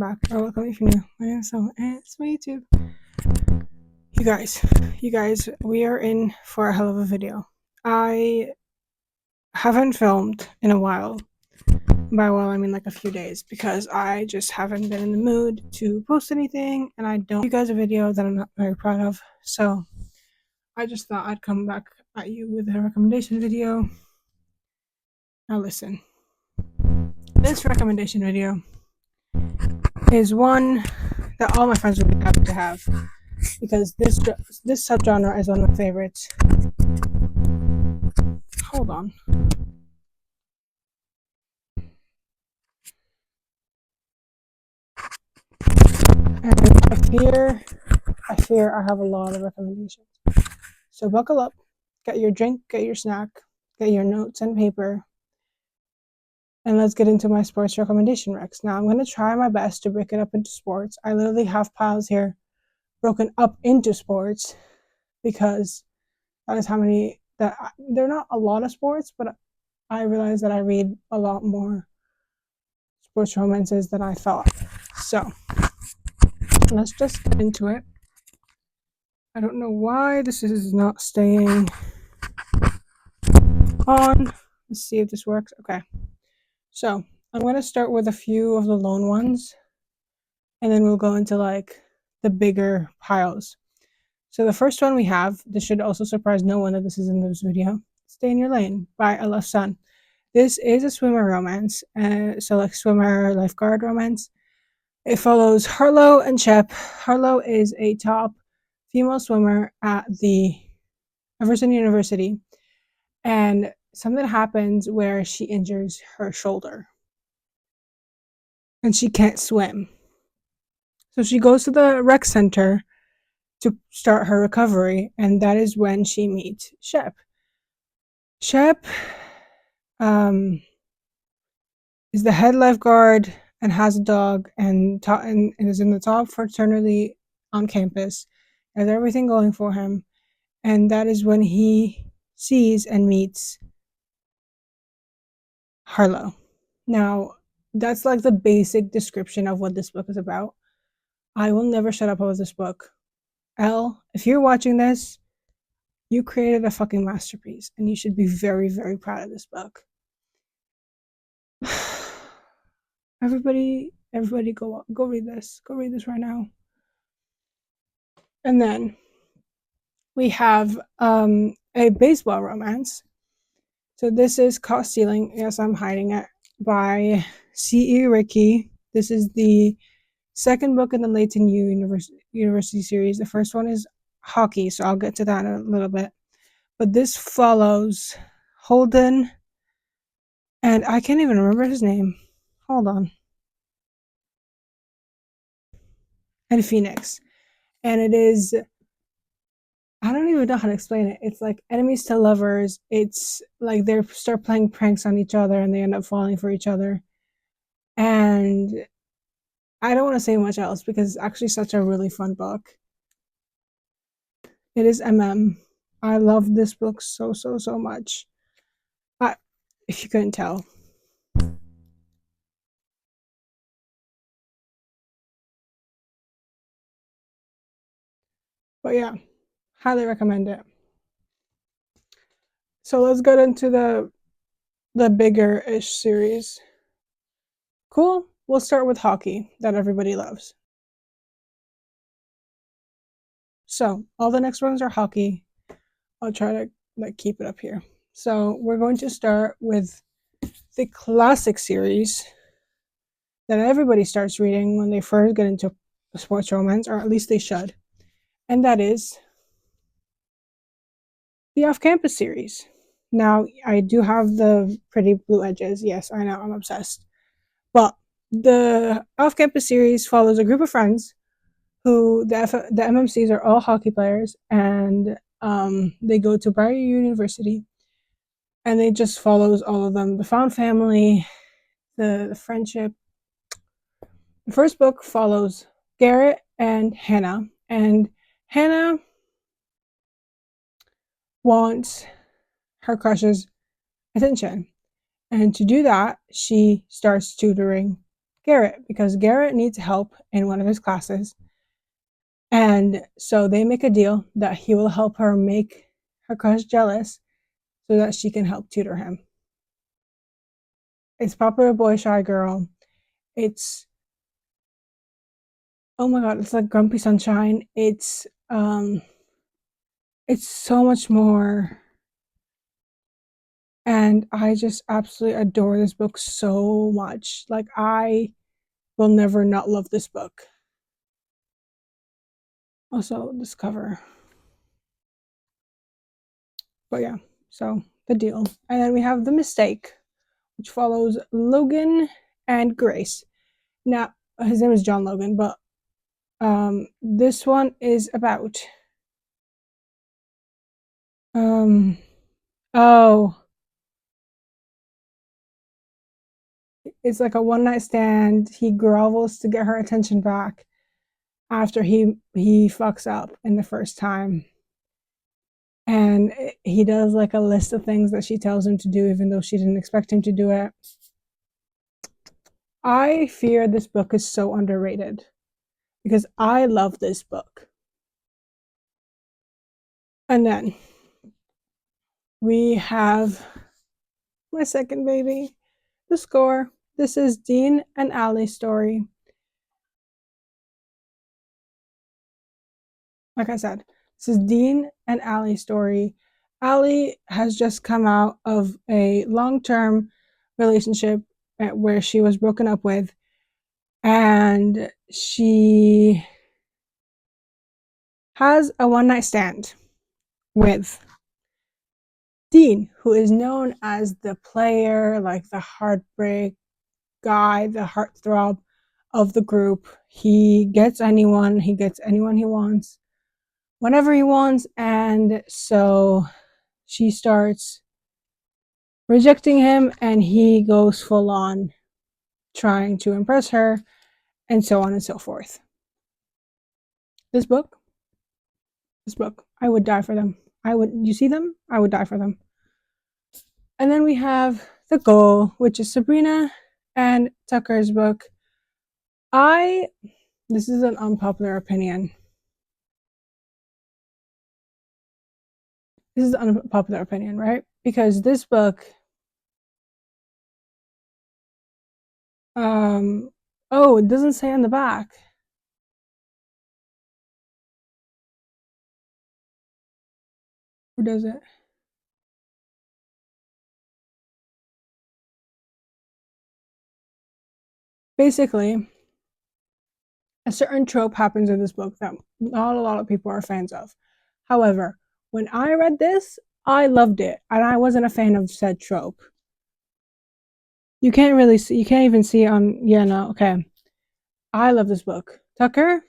back, or welcome if you're new. My name is Selma, and it's my YouTube. You guys, we are in for a hell of a video. I haven't filmed in a while. By a while, I mean like a few days, because I just haven't been in the mood to post anything, and I don't give you guys a video that I'm not very proud of. So I just thought I'd come back at you with a recommendation video. Now listen. This recommendation video is one that all my friends would be happy to have, because this subgenre is one of my favorites. Hold on. And I fear I have a lot of recommendations. So buckle up, get your drink, get your snack, get your notes and paper, and let's get into my sports recommendation recs. Now I'm going to try my best to break it up into sports. I literally have piles here broken up into sports, because that is how many that they're not a lot of sports, but I realize that I read a lot more sports romances than I thought. So let's just get into it. I don't know why this is not staying on. Let's see if this works. Okay. So I'm going to start with a few of the lone ones, and then we'll go into like the bigger piles. So the first one we have, this should also surprise no one that this is in this video, Stay in Your Lane by I Love Sun. This is a swimmer romance, so like swimmer lifeguard romance. It follows Harlow and Shep. Harlow is a top female swimmer at the Everson University, and something happens where she injures her shoulder and she can't swim. So she goes to the rec center to start her recovery, and that is when she meets Shep. Shep is the head lifeguard and has a dog, and is in the top fraternity on campus, has everything going for him, and that is when he sees and meets Harlow. Now, that's like the basic description of what this book is about. I will never shut up about this book. Elle, if you're watching this, you created a fucking masterpiece, and you should be very, very proud of this book. Everybody go read this. Go read this right now. And then we have a baseball romance. So this is Caught Stealing, Yes, I'm Hiding It by C.E. Rickey. This is the second book in the Layton U University series. The first one is hockey, so I'll get to that in a little bit. But this follows Holden, and I can't even remember his name. Hold on. And Phoenix. And it is, I don't even know how to explain it. It's like enemies to lovers. It's like they start playing pranks on each other and they end up falling for each other. And I don't want to say much else because it's actually such a really fun book. It is MM. I love this book so much. If you couldn't tell. But yeah, highly recommend it. So let's get into the bigger-ish series. Cool. We'll start with hockey that everybody loves. So all the next ones are hockey. I'll try to like keep it up here. So we're going to start with the classic series that everybody starts reading when they first get into sports romance, or at least they should. And that is the Off-Campus series. Now, I do have the pretty blue edges. Yes, I know, I'm obsessed. But the Off-Campus series follows a group of friends who the MMCs are all hockey players, and they go to Briar University, and it just follows all of them. The found family, the friendship. The first book follows Garrett and Hannah wants her crush's attention, and to do that, she starts tutoring Garrett, because Garrett needs help in one of his classes. And so they make a deal that he will help her make her crush jealous so that she can help tutor him. It's Popular Boy, Shy Girl. It's, oh my god, it's like Grumpy Sunshine. It's so much more. And I just absolutely adore this book so much. Like, I will never not love this book. Also, this cover. But yeah, so the deal. And then we have The Mistake, which follows Logan and Grace. Now, his name is John Logan, but this one is about oh, it's like a one night stand. He grovels to get her attention back after he fucks up in the first time. And he does like a list of things that she tells him to do, even though she didn't expect him to do it. I fear this book is so underrated because I love this book. And then we have my second baby, The Score. This is Dean and Allie's story. Like I said, this is Dean and Allie's story. Allie has just come out of a long-term relationship where she was broken up with, and she has a one-night stand with Dean, who is known as the player, like the heartbreak guy, the heartthrob of the group. He gets anyone he wants, whenever he wants, and so she starts rejecting him, and he goes full on trying to impress her, and so on and so forth. This book, I would die for them. You see them? I would die for them. And then we have The Goal, which is Sabrina and Tucker's book. This is an unpopular opinion. This is an unpopular opinion, right? Because this book, oh, it doesn't say on the back. Or does it? Basically, a certain trope happens in this book that not a lot of people are fans of. However, when I read this, I loved it, and I wasn't a fan of said trope. You can't really see, you can't even see on, yeah, no, okay. I love this book. Tucker,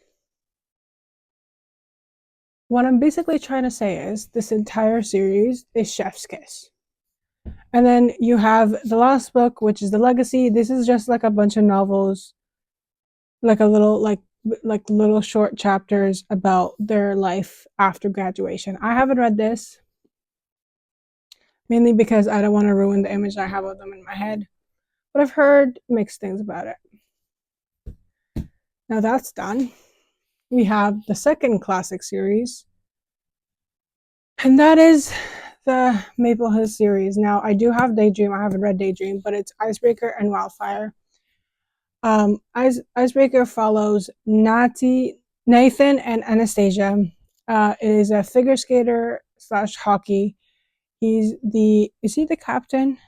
what I'm basically trying to say is this entire series is chef's kiss. And then you have the last book, which is The Legacy. This is just like a bunch of novels, like a little, like little short chapters about their life after graduation. I haven't read this, mainly because I don't want to ruin the image I have of them in my head. But I've heard mixed things about it. Now that's done. We have the second classic series, and that is the Maple Hills series. Now, I do have Daydream. I haven't read Daydream, but it's Icebreaker and Wildfire. Icebreaker follows Nathan and Anastasia. It is a figure skater slash hockey. Is he the captain?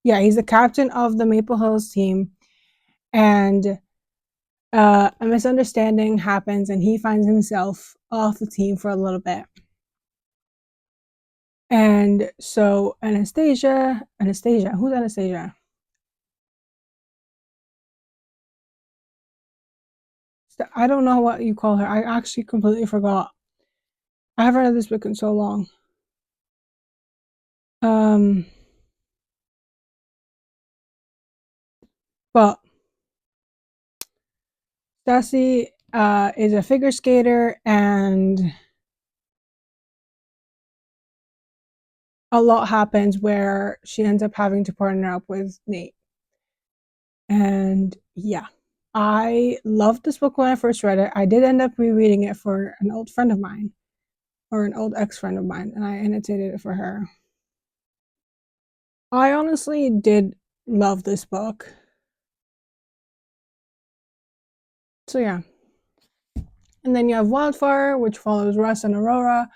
Yeah, he's the captain of the Maple Hills team. And a misunderstanding happens, and he finds himself off the team for a little bit. And so Anastasia, who's Anastasia? I don't know what you call her. I actually completely forgot. I haven't read this book in so long. Um, but Stassi is a figure skater, and a lot happens where she ends up having to partner up with Nate. And yeah, I loved this book when I first read it. I did end up rereading it for an old friend of mine, or an old ex-friend of mine, and I annotated it for her. I honestly did love this book. So yeah. And then you have Wildfire, which follows Russ and Aurora.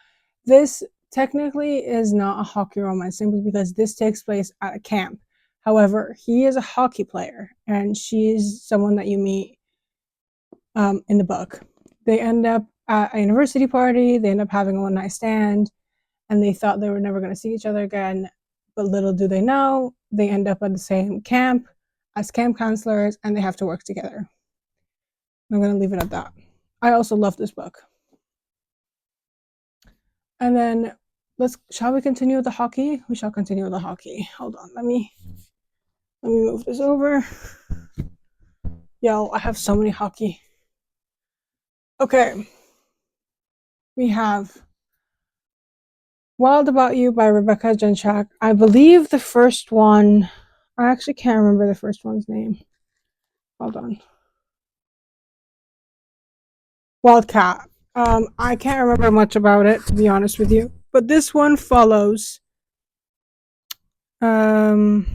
This technically is not a hockey romance simply because this takes place at a camp. However, he is a hockey player and she's someone that you meet in the book. They end up at a university party, they end up having a one night stand, and they thought they were never going to see each other again. But little do they know, they end up at the same camp as camp counselors and they have to work together. I'm going to leave it at that. I also love this book. And then shall we continue with the hockey? We shall continue with the hockey. Hold on, let me move this over. Yo, I have so many hockey. Okay. We have Wild About You by Rebecca Genchak. I believe the first one, I actually can't remember the first one's name. Hold on. Wildcat. I can't remember much about it, to be honest with you. But this one follows Tyler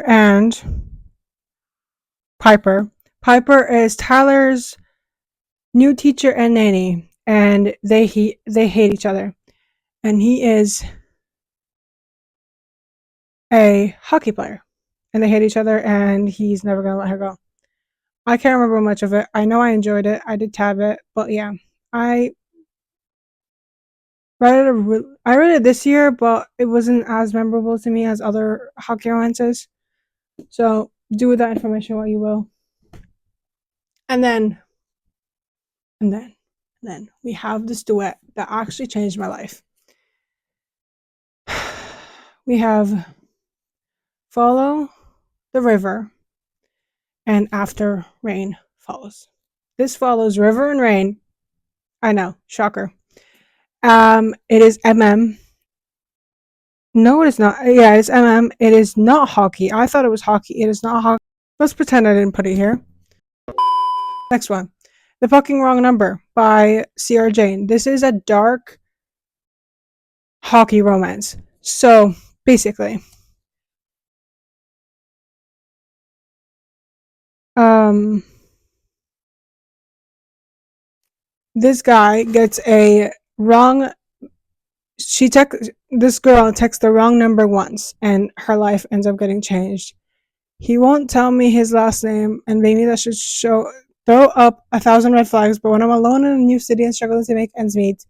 and Piper. Piper is Tyler's new teacher and nanny, and they hate each other. And he is a hockey player, and they hate each other, and he's never gonna let her go. I can't remember much of it. I know I enjoyed it. I did tab it, but yeah, I I read it this year, but it wasn't as memorable to me as other hockey romances. So do with that information what you will. And then we have this duet that actually changed my life. We have Follow the River and After Rain Falls. This follows River and Rain. I know, shocker. It is MM. No, it is not. Yeah, it's MM. It is not hockey. I thought it was hockey. It is not hockey. Let's pretend I didn't put it here. Next one. The Fucking Wrong Number by C.R. Jane. This is a dark hockey romance. So, basically, this guy gets a wrong this girl texts the wrong number once and her life ends up getting changed. He won't tell me his last name, and maybe that should throw up 1,000 red flags, but when I'm alone in a new city and struggling to make ends meet,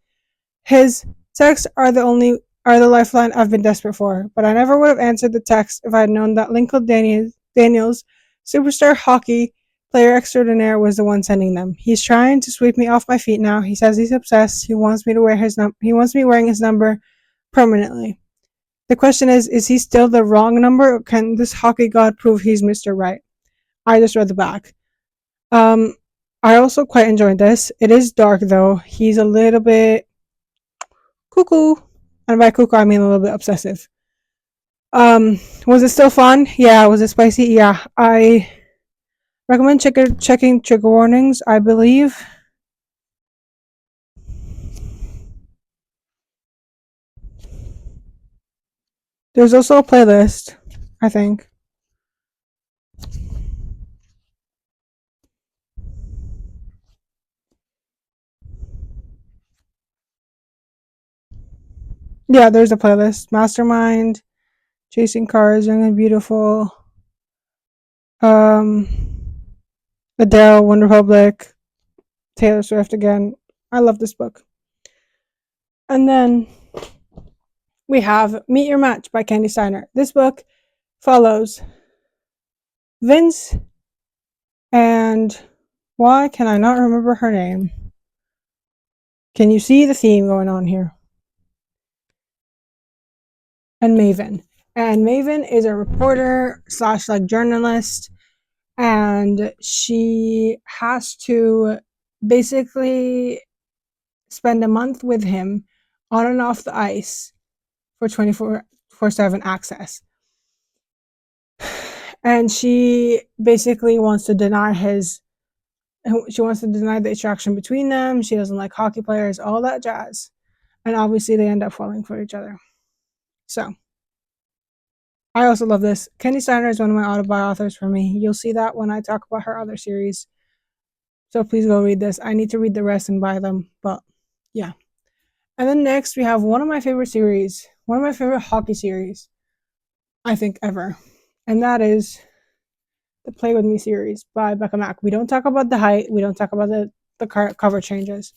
his texts are the lifeline I've been desperate for. But I never would have answered the text if I had known that Lincoln Daniels, superstar hockey player extraordinaire, was the one sending them. He's trying to sweep me off my feet now. He says he's obsessed. He wants me wearing his number permanently. The question is he still the wrong number, or can this hockey god prove he's Mr. Right? I just read the back. I also quite enjoyed this. It is dark though. He's a little bit cuckoo. And by cuckoo I mean a little bit obsessive. Was it still fun? Yeah. Was it spicy? Yeah. I recommend checking trigger warnings, I believe. There's also a playlist, I think. Yeah, there's a playlist. Mastermind, Chasing Cars, Young and Beautiful, Adele, One Republic, Taylor Swift again. I love this book. And then we have Meet Your Match by Candy Steiner. This book follows Vince and why can I not remember her name? Can you see the theme going on here? And Maven. And Maven is a reporter slash like journalist, and she has to basically spend a month with him on and off the ice for 24/7 access. And she basically wants to deny the attraction between them. She doesn't like hockey players, all that jazz. And obviously they end up falling for each other. So I also love this. Kenny Steiner is one of my auto-buy authors for me. You'll see that when I talk about her other series. So please go read this. I need to read the rest and buy them. But yeah. And then next we have one of my favorite series, one of my favorite hockey series, I think, ever. And that is the Play With Me series by Becca Mack. We don't talk about the height. We don't talk about the cover changes.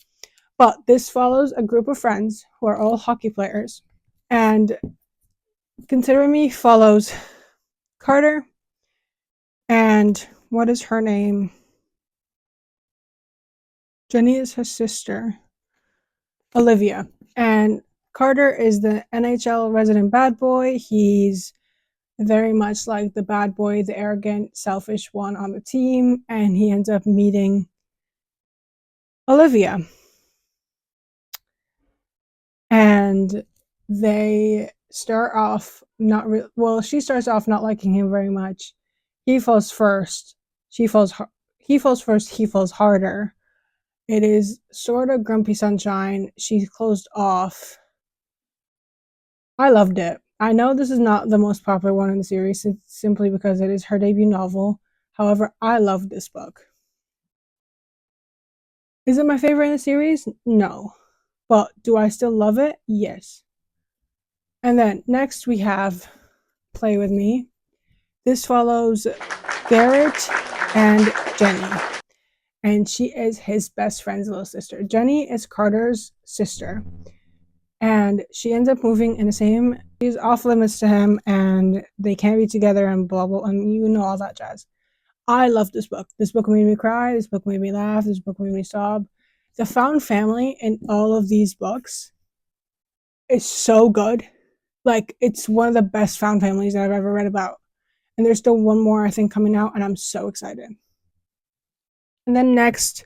But this follows a group of friends who are all hockey players. And Consider Me follows Carter and what is her name? Jenny is her sister, Olivia. And Carter is the NHL resident bad boy. He's very much like the bad boy, the arrogant, selfish one on the team. And he ends up meeting Olivia. And they start off she starts off not liking him very much. He falls first. He falls first. He falls harder. It is sort of Grumpy Sunshine. She's closed off. I loved it. I know this is not the most popular one in the series, simply because it is her debut novel. However, I love this book. Is it my favorite in the series? No. But do I still love it? Yes. And then next we have Play With Me. This follows Garrett and Jenny. And she is his best friend's little sister. Jenny is Carter's sister. And she ends up moving in the same, she's off limits to him, and they can't be together, and blah, blah, and you know all that jazz. I love this book. This book made me cry. This book made me laugh. This book made me sob. The found family in all of these books is so good. Like, it's one of the best found families that I've ever read about. And there's still one more, I think, coming out, and I'm so excited. And then next,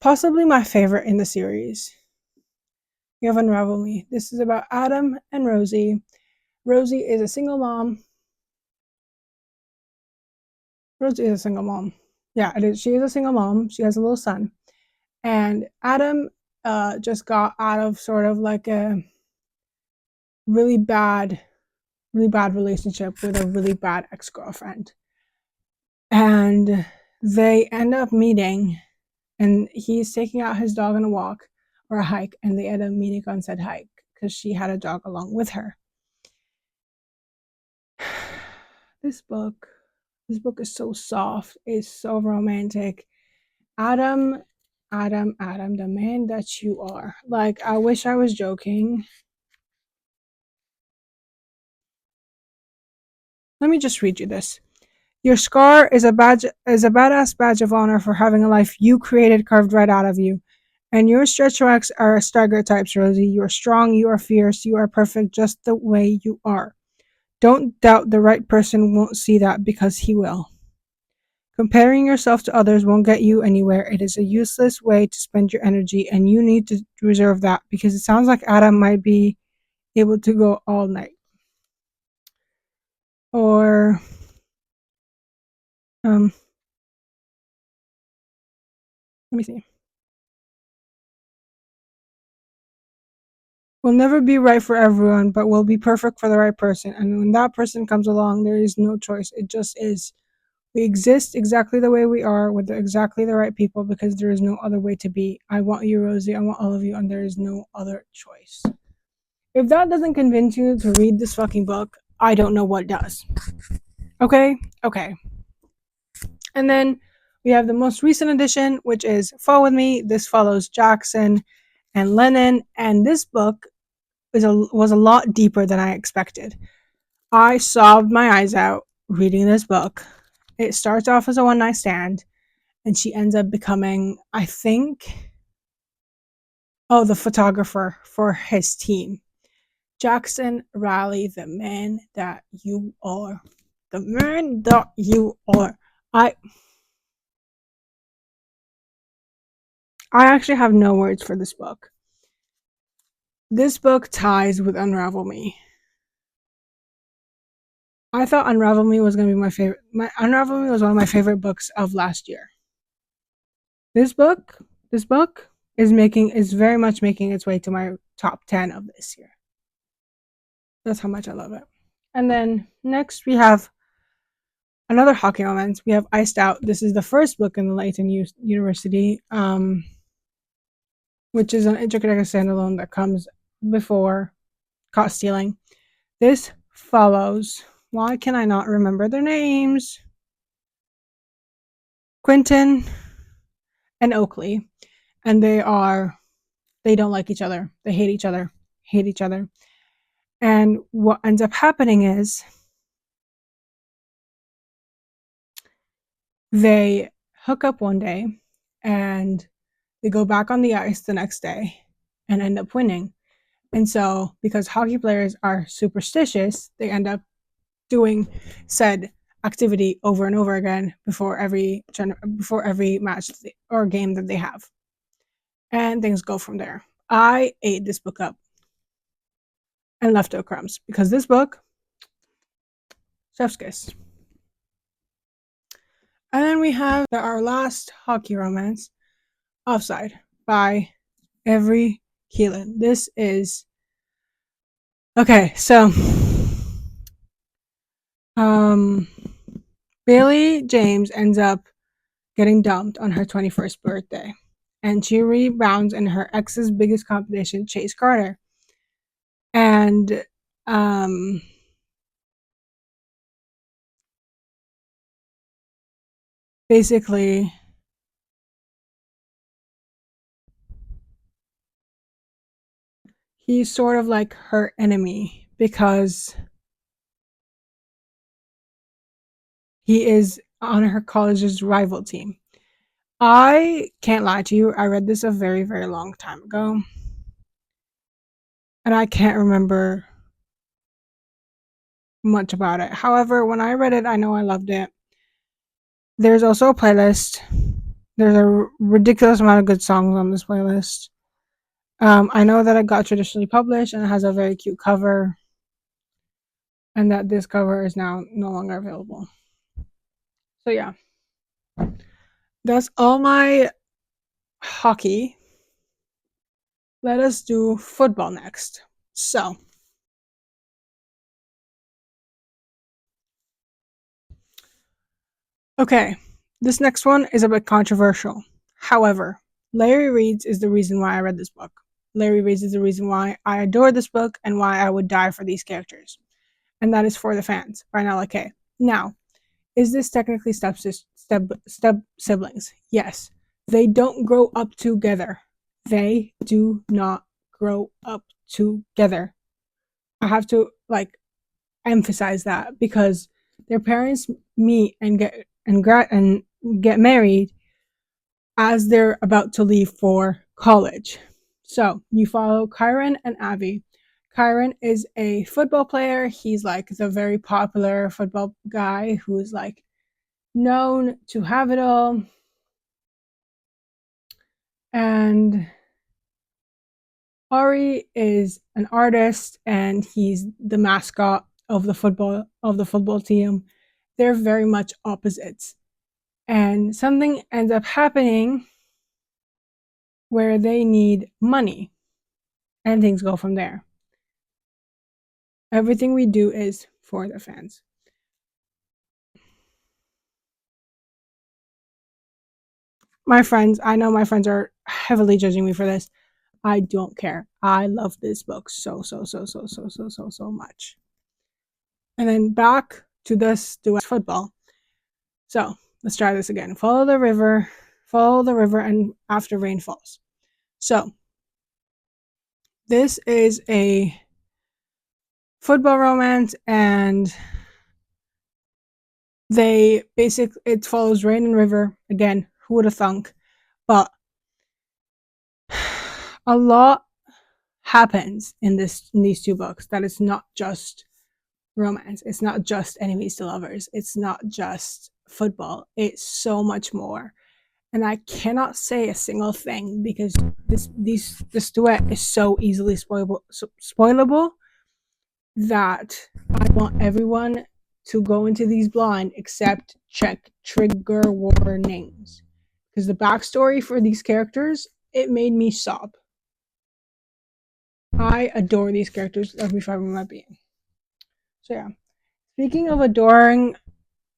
possibly my favorite in the series, you have Unravel Me. This is about Adam and Rosie. Rosie is a single mom. Rosie is a single mom. Yeah, it is. She is a single mom. She has a little son. And Adam just got out of sort of like a really bad relationship with a really bad ex-girlfriend. And they end up meeting, and he's taking out his dog on a walk or a hike, and they end up meeting on said hike because she had a dog along with her. This book is so soft. It's so romantic. Adam, the man that you are. Like, I wish I was joking. Let me just read you this. Your scar is a badass badge of honor for having a life you created carved right out of you. And your stretch marks are stereotypes, Rosie. You are strong, you are fierce, you are perfect just the way you are. Don't doubt the right person won't see that, because he will. Comparing yourself to others won't get you anywhere. It is a useless way to spend your energy, and you need to reserve that, because it sounds like Adam might be able to go all night. Or let me see. We'll never be right for everyone, but we'll be perfect for the right person. And when that person comes along, there is no choice. It just is. We exist exactly the way we are with exactly the right people, because there is no other way to be. I want you, Rosie. I want all of you, and there is no other choice. If that doesn't convince you to read this fucking book, I don't know what does. Okay? Okay. And then we have the most recent edition, which is Fall With Me. This follows Jackson and Lennon, and this book was a lot deeper than I expected. I sobbed my eyes out reading this book. It starts off as a one-night stand, and she ends up becoming, I think, the photographer for his team. Jackson Riley, the man that you are. The man that you are. I actually have no words for this book. This book ties with Unravel Me. I thought Unravel Me was going to be my favorite. Unravel Me was one of my favorite books of last year. This book is very much making its way to my top 10 of this year. That's how much I love it. And then next we have another hockey romance. We have Iced Out. This is the first book in the Layton University, which is an interconnected standalone that comes before Caught Stealing. This follows, why can I not remember their names? Quentin and Oakley. And they don't like each other. They hate each other. And what ends up happening is they hook up one day and they go back on the ice the next day and end up winning. And so, because hockey players are superstitious, they end up doing said activity over and over again before every match or game that they have. And things go from there. I ate this book up and leftover crumbs because this book, chef's kiss. And then we have our last hockey romance, Offside by Avery Keelan. This is okay. So, Bailey James ends up getting dumped on her 21st birthday, and she rebounds in her ex's biggest competition, Chase Carter. And basically, he's sort of like her enemy because he is on her college's rival team. I can't lie to you, I read this a very, very long time ago, and I can't remember much about it. However, when I read it, I know I loved it. There's also a playlist. There's a ridiculous amount of good songs on this playlist. I know that it got traditionally published and it has a very cute cover, and that this cover is now no longer available. So yeah, that's all my hockey. Let us do football next. So, okay, this next one is a bit controversial. However, Larry Reed's is the reason why I read this book. Larry Reed's is the reason why I adore this book and why I would die for these characters. And that is For the Fans by Nella Kay. Now, is this technically step siblings? Yes. They don't grow up together. They do not grow up together. I have to emphasize that because their parents meet and get married as they're about to leave for college. So you follow Kyron and Abby. Kyron is a football player. He's like the very popular football guy who's like known to have it all. And Ari is an artist and he's the mascot of the football team. They're very much opposites. And something ends up happening where they need money and things go from there. Everything we do is for the fans. My friends, I know my friends are heavily judging me for this. I don't care. I love this book so much. And then back to this duet football. So let's try this again. Follow the river, and after rain falls. So this is a football romance, and it follows rain and river. Again, who would have thunk? But a lot happens in these two books that it's not just romance. It's not just enemies to lovers. It's not just football. It's so much more. and I cannot say a single thing because this duet is so easily spoilable that I want everyone to go into these blind except check trigger warnings, because the backstory for these characters, it made me sob. I adore these characters with every fiber of my being. So yeah, speaking of adoring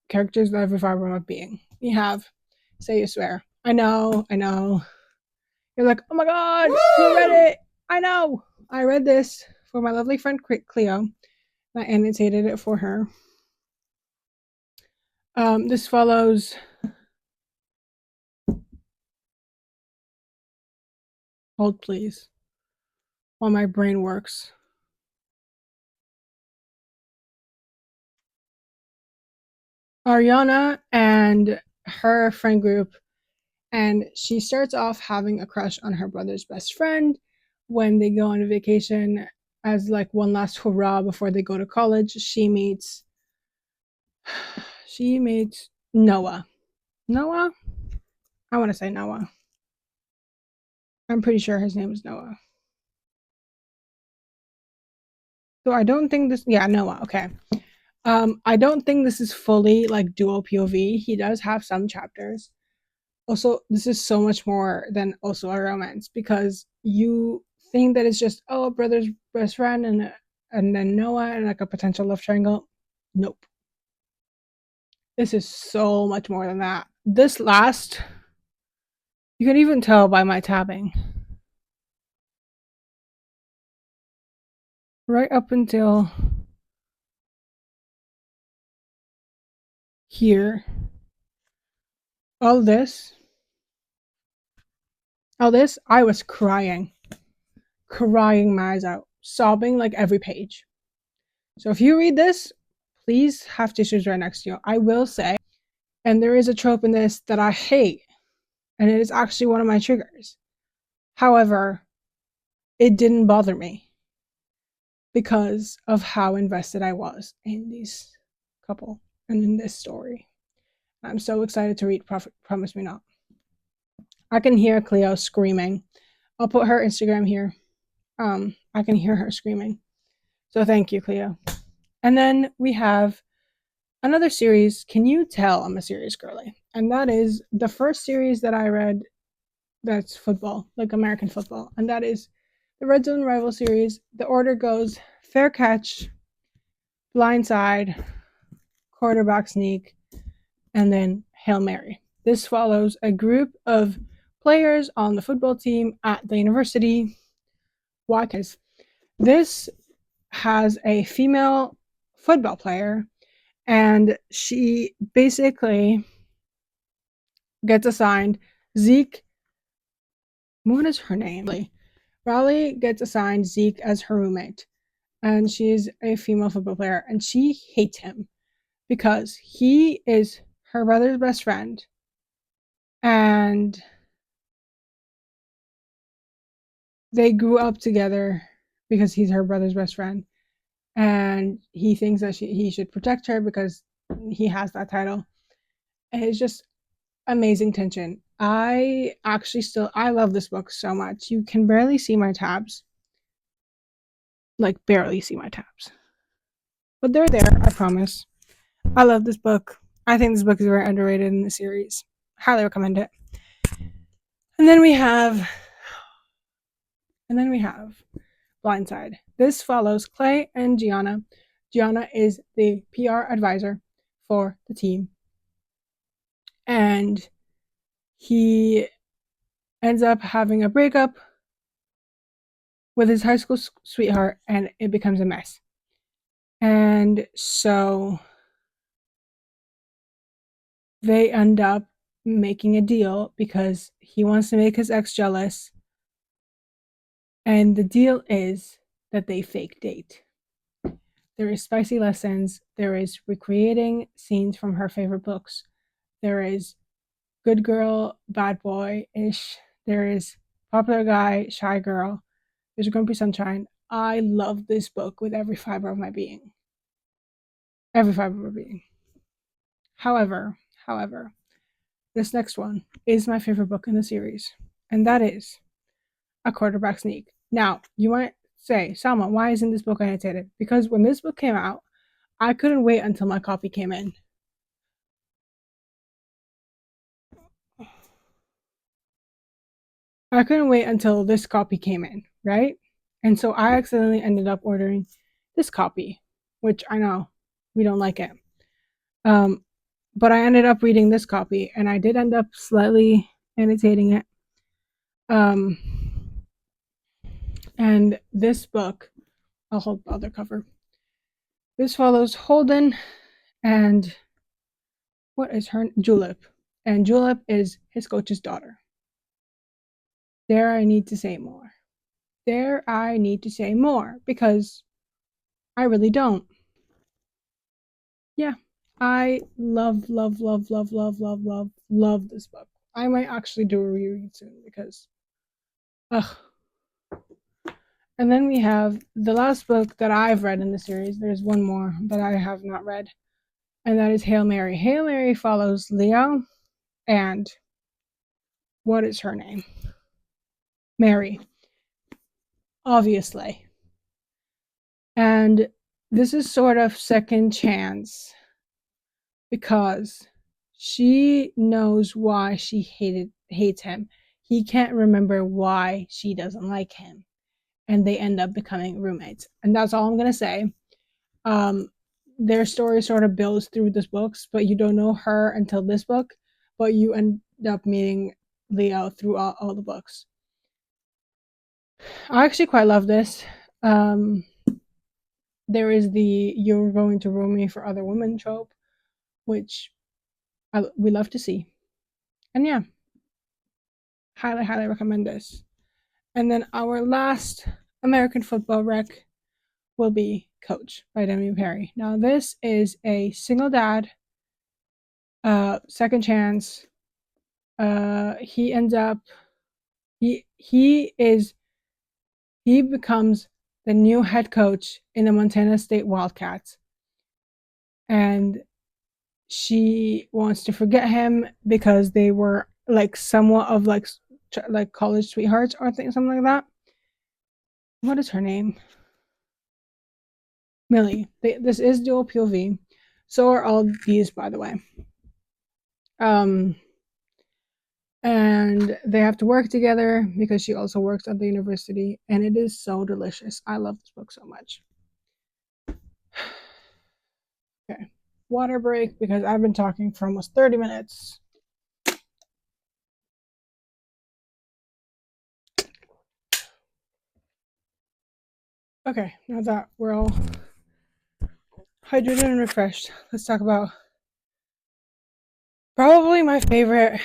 characters with every fiber of my being, we have Say You Swear. I know. You're like, oh my god, you read it. I know. I read this for my lovely friend Cleo. I annotated it for her. This follows. Hold please, while my brain works. Ariana and her friend group, and she starts off having a crush on her brother's best friend when they go on a vacation as like one last hurrah before they go to college. She meets Noah. Noah? I want to say Noah. I'm pretty sure his name is Noah. So I don't think this. Yeah, Noah. Okay. I don't think this is fully like dual POV. He does have some chapters. Also, this is so much more than also a romance, because you think that it's just, oh, a brother's best friend and then Noah and like a potential love triangle. Nope. This is so much more than that. This last, you can even tell by my tabbing. Right up until here, all this, I was crying my eyes out, sobbing like every page. So if you read this, please have tissues right next to you. I will say, and there is a trope in this that I hate, and it is actually one of my triggers. However, it didn't bother me because of how invested I was in this couple and in this story. I'm so excited to read Promise Me Not. I can hear Cleo screaming. I'll put her Instagram here. I can hear her screaming. So thank you, Cleo. And then we have another series. Can you tell I'm a serious girly? And that is the first series that I read that's football, like American football. And that is the Red Zone Rival series. The order goes Fair Catch, Blindside, Quarterback Sneak, and then Hail Mary. This follows a group of players on the football team at the university. Why? Because this has a female football player, and she basically gets assigned Zeke. What is her name? Riley gets assigned Zeke as her roommate, and she's a female football player, and she hates him because he is her brother's best friend, and they grew up together because he's her brother's best friend, and he thinks that he should protect her because he has that title. And it's just amazing tension. I love this book so much. You can barely see my tabs. Like barely see my tabs. But they're there, I promise. I love this book. I think this book is very underrated in the series. Highly recommend it. And then we have Blindside. This follows Clay and Gianna. Gianna is the PR advisor for the team. And he ends up having a breakup with his high school sweetheart, and it becomes a mess. And so they end up making a deal because he wants to make his ex jealous. And the deal is that they fake date. There is spicy lessons. There is recreating scenes from her favorite books. There is good girl, bad boy ish. There is popular guy, shy girl. There's Grumpy Sunshine. I love this book with every fiber of my being. Every fiber of my being. However, this next one is my favorite book in the series, and that is A Quarterback Sneak. Now, you might say, Salma, why isn't this book annotated? Because when this book came out, I couldn't wait until my copy came in. I couldn't wait until this copy came in, right? And so I accidentally ended up ordering this copy, which I know we don't like it. But I ended up reading this copy, and I did end up slightly annotating it. And this book, I'll hold the other cover. This follows Holden and what is her Julep, and Julep is his coach's daughter. There I need to say more. There I need to say more because I really don't. Yeah, I love this book. I might actually do a reread soon because, ugh. And then we have the last book that I've read in the series. There's one more that I have not read, and that is Hail Mary. Hail Mary follows Leo and what is her name? Mary, obviously. And this is sort of second chance because she knows why she hates him. He can't remember why she doesn't like him. And they end up becoming roommates. And that's all I'm going to say. Their story sort of builds through this books, but you don't know her until this book, but you end up meeting Leo through all the books. I actually quite love this. There is the "you're going to ruin me for other women" trope, which we love to see. And yeah, highly recommend this. And then our last American football rec will be Coach by W. Perry. Now this is a single dad, second chance. He ends up he becomes the new head coach in the Montana State Wildcats. And she wants to forget him because they were like somewhat of like college sweethearts or something like that. What is her name? Millie. This is dual POV. So are all these, by the way. And they have to work together because she also works at the university, and it is so delicious. I love this book so much. Okay, water break because I've been talking for almost 30 minutes. Okay, now that we're all hydrated and refreshed, let's talk about probably my favorite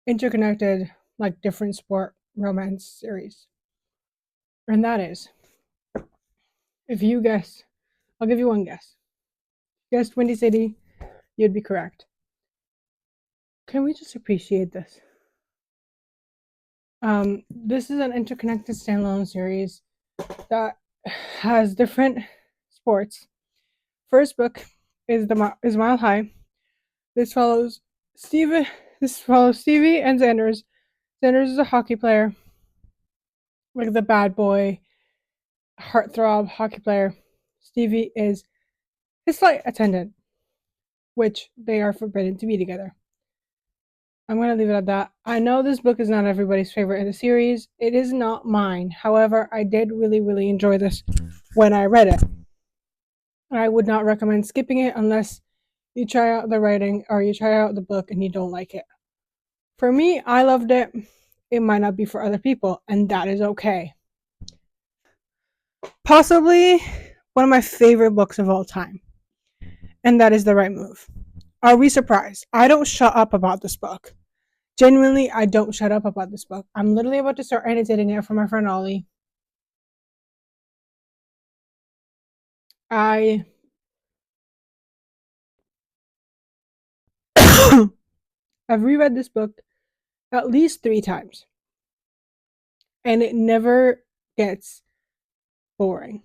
interconnected, like different sport romance series. And that is, if you guess, I'll give you one guess. Guessed Windy City, you'd be correct. Can we just appreciate this? This is an interconnected standalone series that has different sports. First book is Mile High. This follows Stevie and Xanders. Xanders is a hockey player, like the bad boy, heartthrob hockey player. Stevie is his flight attendant, which they are forbidden to be together. I'm going to leave it at that. I know this book is not everybody's favorite in the series. It is not mine. However, I did really enjoy this when I read it. I would not recommend skipping it unless you try out the writing or you try out the book and you don't like it. For me, I loved it. It might not be for other people, and that is okay. Possibly one of my favorite books of all time, and that is The Right Move. Are we surprised? I don't shut up about this book. Genuinely, I don't shut up about this book. I'm literally about to start annotating it for my friend Ollie. I've reread this book at least 3 times, and it never gets boring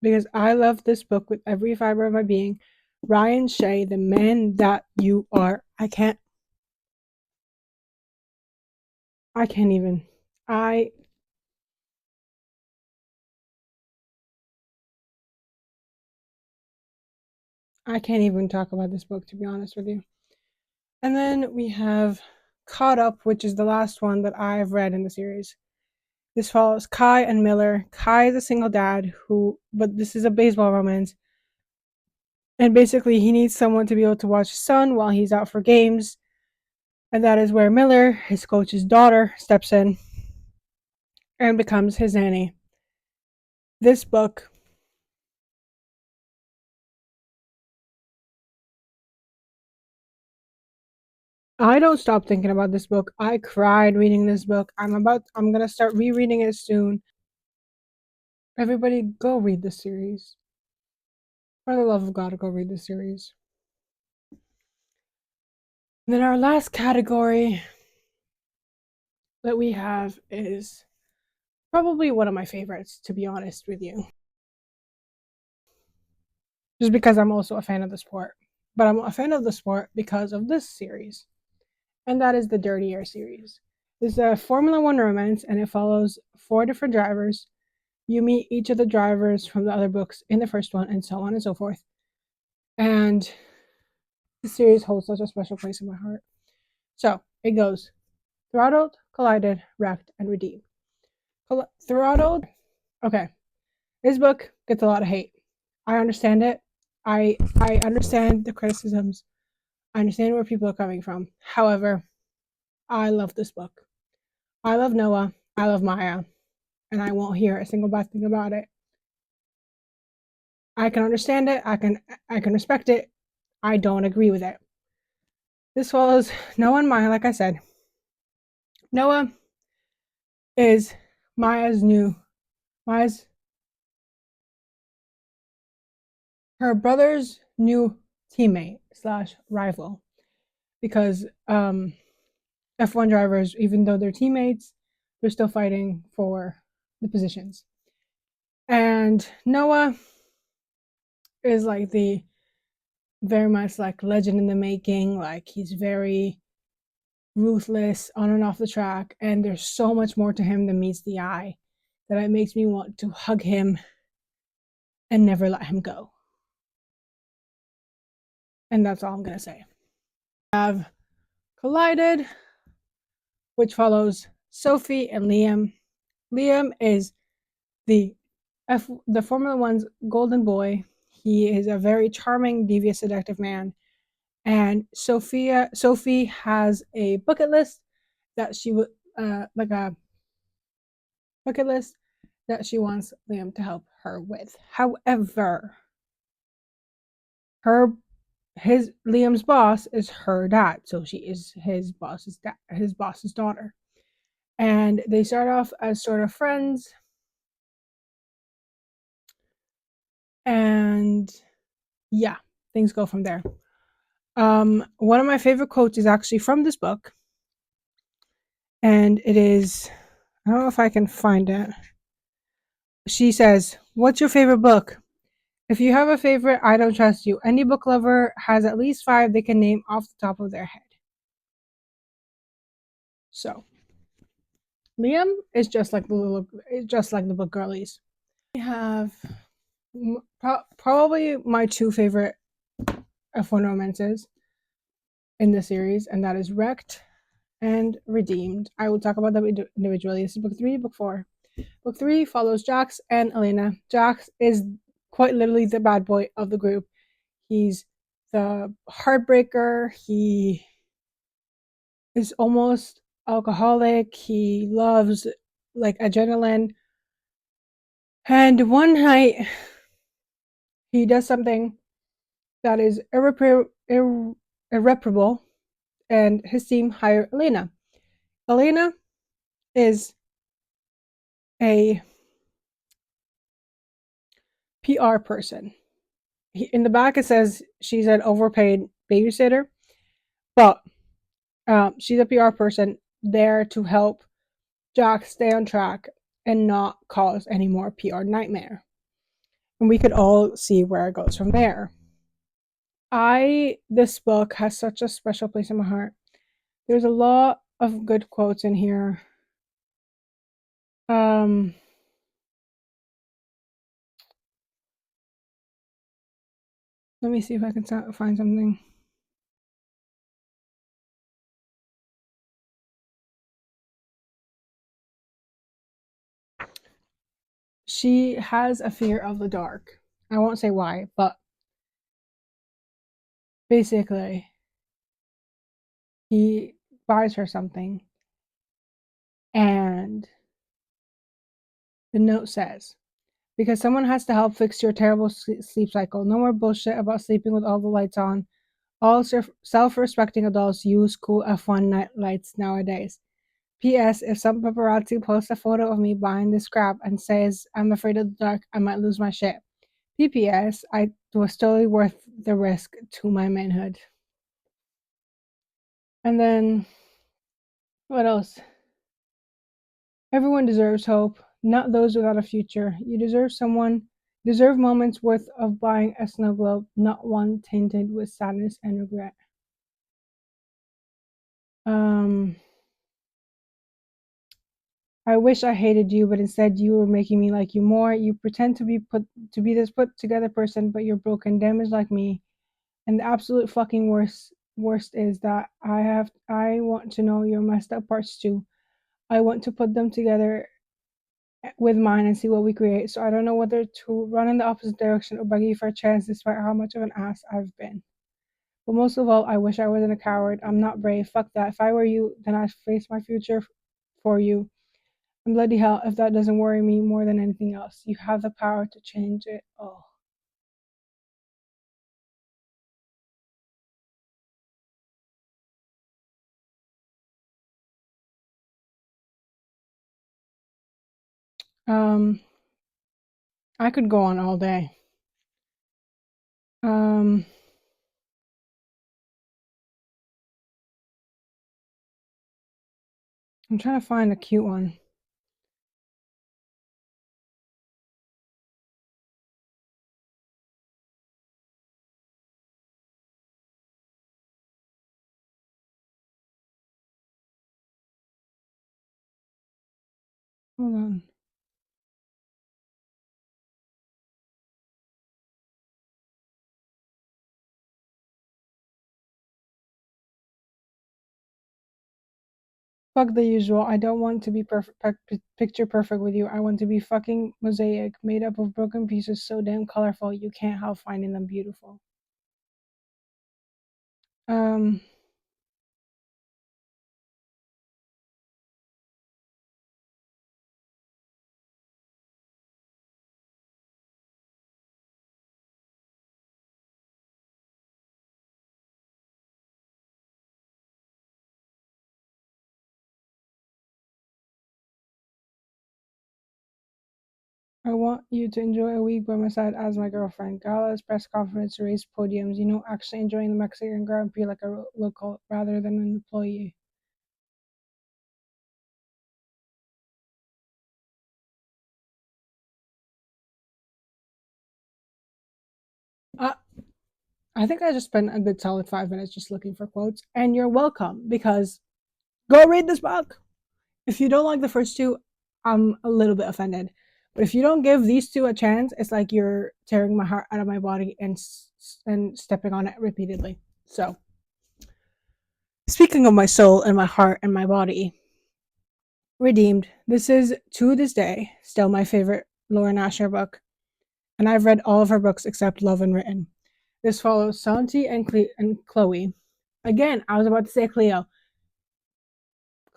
because I love this book with every fiber of my being. Ryan Shea, the man that you are. I can't even. I can't even talk about this book, to be honest with you. And then we have Caught Up, which is the last one that I've read in the series. This follows Kai and Miller. Kai is a single dad but this is a baseball romance. And basically, he needs someone to be able to watch his son while he's out for games. And that is where Miller, his coach's daughter, steps in and becomes his nanny. This book, I don't stop thinking about this book. I cried reading this book. I'm gonna start rereading it soon. Everybody go read this series. For the love of God, go read this series. And then our last category that we have is probably one of my favorites, to be honest with you. Just because I'm also a fan of the sport. But I'm a fan of the sport because of this series. And that is the Dirty Air series. This is a Formula One romance, and it follows 4 different drivers. You meet each of the drivers from the other books in the first one, and so on and so forth. And the series holds such a special place in my heart. So it goes throttled, collided, wrecked, and redeemed. Throttled. Okay, this book gets a lot of hate. I understand it. I understand the criticisms. I understand where people are coming from. However, I love this book. I love Noah. I love Maya. And I won't hear a single bad thing about it. I can understand it. I can respect it. I don't agree with it. This follows Noah and Maya, like I said. Noah is Maya's her brother's new teammate / rival, because F1 drivers, even though they're teammates, they're still fighting for the positions. And Noah is like the very much like legend in the making. Like, he's very ruthless on and off the track, and there's so much more to him than meets the eye that it makes me want to hug him and never let him go. And that's all I'm gonna say. We have Collided, which follows Sophie and Liam. Liam is the Formula One's golden boy. He is a very charming, devious, seductive man. And Sophie has a bucket list that she would like a bucket list that she wants Liam to help her with. However, Liam's boss is her dad, so she is his boss's daughter. And they start off as sort of friends. And yeah, things go from there. One of my favorite quotes is actually from this book. And it is, I don't know if I can find it. She says, "What's your favorite book? If you have a favorite, I don't trust you. Any book lover has at least 5 they can name off the top of their head." So, Liam is just like the book girlies. We have probably my 2 favorite F1 romances in the series, and that is Wrecked and Redeemed. I will talk about them individually. This is book 3, book 4. Book 3 follows Jax and Elena. Jax is quite literally the bad boy of the group. He's the heartbreaker. He is almost alcoholic. He loves like adrenaline. And one night, he does something that is irreparable, and his team hire Elena. Elena is a PR person. In the back, it says she's an overpaid babysitter, but she's a PR person there to help Jack stay on track and not cause any more PR nightmare. And we could all see where it goes from there. This book has such a special place in my heart. There's a lot of good quotes in here. Let me see if I can find something. She has a fear of the dark. I won't say why, but basically, he buys her something, and the note says, because someone has to help fix your terrible sleep cycle. No more bullshit about sleeping with all the lights on. All self-respecting adults use cool F1 night lights nowadays. P.S. If some paparazzi posts a photo of me buying this crap and says I'm afraid of the dark, I might lose my shit. P.P.S. I was totally worth the risk to my manhood. And then, what else? Everyone deserves hope, not those without a future. You deserve moments worth of buying a snow globe, not one tainted with sadness and regret. Um, I wish I hated you, but instead you were making me like you more. You pretend to be this put together person, but you're broken, damaged like me. And the absolute fucking worst is that I want to know your messed up parts too. I want to put them together with mine and see what we create. So I don't know whether to run in the opposite direction or beg you for a chance despite how much of an ass I've been. But most of all, I wish I wasn't a coward. I'm not brave. Fuck that. If I were you, then I'd face my future for you. And bloody hell, if that doesn't worry me more than anything else, you have the power to change it all. Um, I could go on all day. Um, I'm trying to find a cute one. Hold on. Fuck the usual. I don't want to be picture perfect with you. I want to be fucking mosaic, made up of broken pieces so damn colorful you can't help finding them beautiful. Um, I want you to enjoy a week by my side as my girlfriend. Galas, press conference, race podiums. Actually enjoying the Mexican Grand Prix like a local rather than an employee. Uh, I think I just spent a good solid 5 minutes just looking for quotes, and you're welcome because go read this book. If you don't like the first two, I'm a little bit offended. But if you don't give these two a chance, it's like you're tearing my heart out of my body and stepping on it repeatedly. So, speaking of my soul and my heart and my body, Redeemed. This is to this day still my favorite Lauren Asher book, and I've read all of her books except Love and Written. This follows Santi and Chloe. Again, I was about to say Cleo.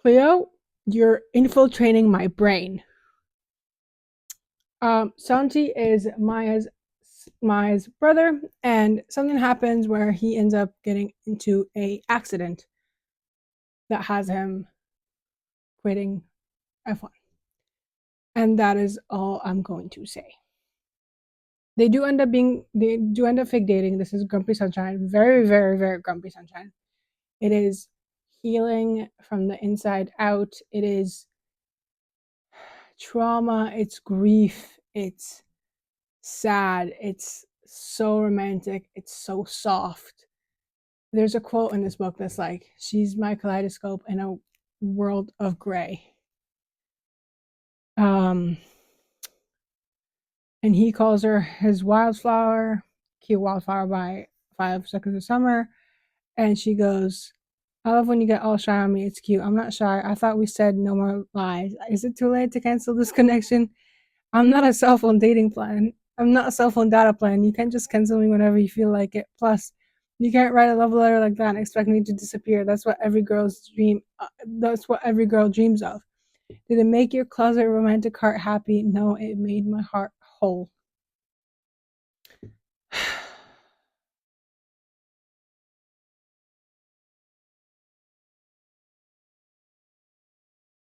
Cleo, you're infiltrating my brain. Santi is Maya's brother, and something happens where he ends up getting into a accident that has him quitting F1. And that is all I'm going to say. They do end up fake dating. This is Grumpy Sunshine. Very, very, very Grumpy Sunshine. It is healing from the inside out. It is trauma, it's grief, it's sad, it's so romantic. It's so soft. There's a quote in this book that's like, she's my kaleidoscope in a world of gray. And he calls her his wildflower, cute wildflower by 5 Seconds of Summer. And she goes, I love when you get all shy on me. It's cute. I'm not shy. I thought we said no more lies. Is it too late to cancel this connection? I'm not a cell phone dating plan. I'm not a cell phone data plan. You can't just cancel me whenever you feel like it. Plus, you can't write a love letter like that and expect me to disappear. That's what every girl's dream. That's what every girl dreams of. Did it make your closet romantic heart happy? No, it made my heart whole.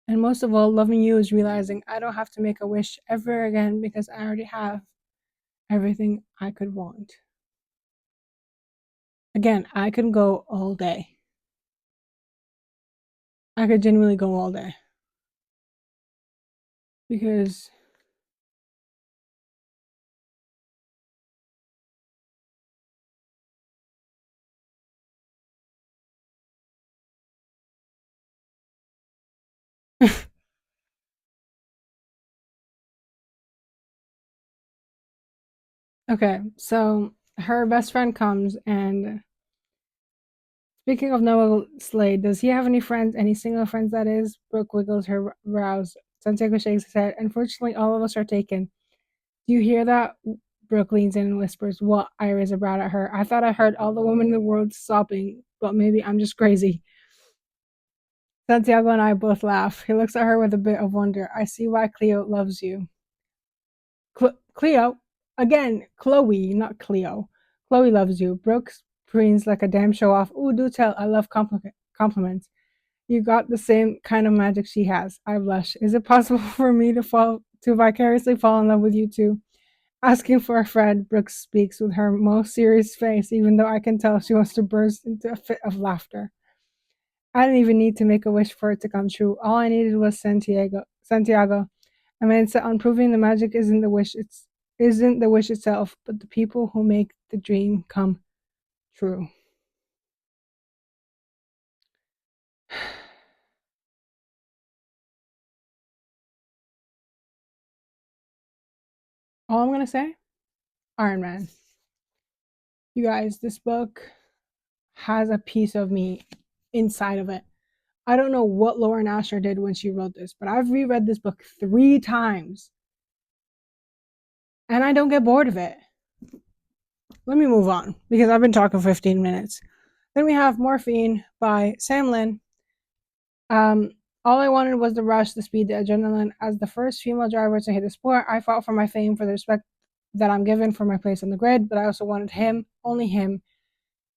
And most of all, loving you is realizing I don't have to make a wish ever again because I already have everything I could want. Again, I could go all day. I could genuinely go all day. Because okay, so her best friend comes and speaking of Noah Slade, does he have any friends? Any single friends, that is? Brooke wiggles her brows. Santiago shakes his head. Unfortunately, all of us are taken. Do you hear that? Brooke leans in and whispers, what? I raise a brow at her. I thought I heard all the women in the world sobbing, but maybe I'm just crazy. Santiago and I both laugh. He looks at her with a bit of wonder. I see why Cleo loves you. Cleo? Again, Chloe, not Cleo. Chloe loves you. Brooks preens like a damn show off. Ooh, do tell. I love compliments. You got the same kind of magic she has. I blush. Is it possible for me to vicariously fall in love with you too? Asking for a friend, Brooks speaks with her most serious face, even though I can tell she wants to burst into a fit of laughter. I didn't even need to make a wish for it to come true. All I needed was Santiago. I mean, it's on proving the magic isn't the wish itself, but the people who make the dream come true. All I'm gonna say, Iron Man. You guys, this book has a piece of me inside of it. I don't know what Lauren Asher did when she wrote this, but I've reread this book 3 times and I don't get bored of it. Let me move on because I've been talking 15 minutes. Then we have Morphine by Sam Lin. All I wanted was the rush, the speed, the adrenaline. As the first female driver to hit the sport, I fought for my fame, for the respect that I'm given for my place on the grid, but I also wanted him, only him,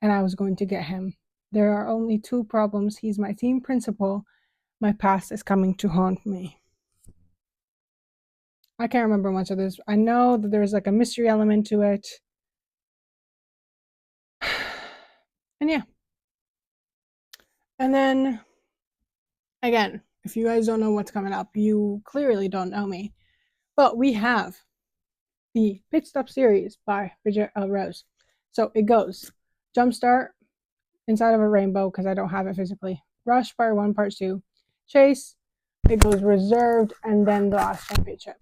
and I was going to get him. There are only 2 problems. He's my team principal. My past is coming to haunt me. I can't remember much of this. I know that there's like a mystery element to it. And yeah. And then, again, if you guys don't know what's coming up, you clearly don't know me. But we have the Pit Stop series by Bridget.L.Rose. So it goes Jumpstart, Inside of a Rainbow, because I don't have it physically. Rush Part 1, Part 2. Chase, it goes Reserved, and then The Last Championship.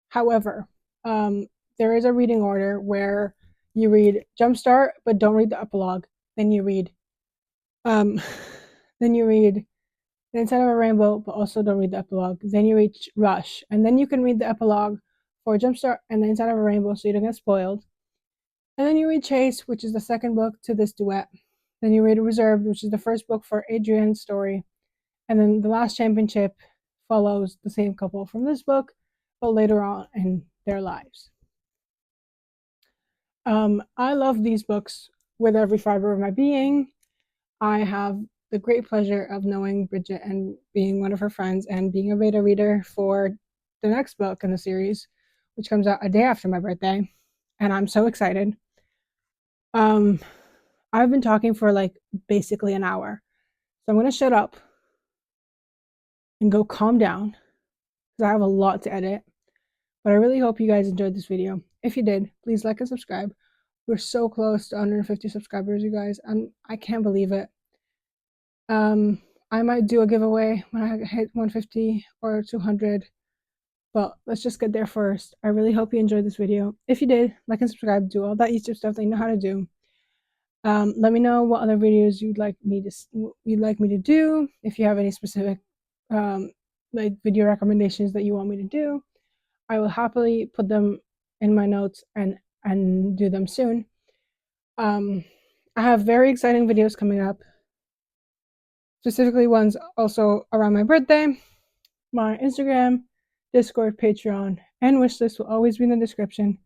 However, there is a reading order where you read Jumpstart, but don't read the epilogue. Then you read Inside of a Rainbow, but also don't read the epilogue. Then you read Rush, and then you can read the epilogue for Jumpstart and the Inside of a Rainbow, so you don't get spoiled. And then you read Chase, which is the second book to this duet. Then you read Reserved, which is the first book for Adrian's story. And then The Last Championship follows the same couple from this book, but later on in their lives. I love these books with every fiber of my being. I have the great pleasure of knowing Bridget and being one of her friends and being a beta reader for the next book in the series, which comes out a day after my birthday. And I'm so excited. I've been talking for like basically an hour. So I'm going to shut up and go calm down because I have a lot to edit. But I really hope you guys enjoyed this video. If you did, please like and subscribe. We're so close to 150 subscribers, you guys. I can't believe it. I might do a giveaway when I hit 150 or 200, but let's just get there first. I really hope you enjoyed this video. If you did, like and subscribe, do all that YouTube stuff that you know how to do. Let me know what other videos you'd like me to do. If you have any specific like video recommendations that you want me to do, I will happily put them in my notes and do them soon. I have very exciting videos coming up, specifically ones also around my birthday. My Instagram, Discord, Patreon, and wishlist will always be in the description.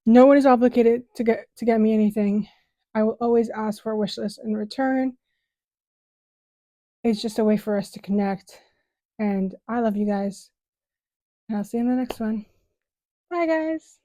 No one is obligated to get me anything. I will always ask for a wishlist in return. It's just a way for us to connect. And I love you guys. And I'll see you in the next one. Bye, guys.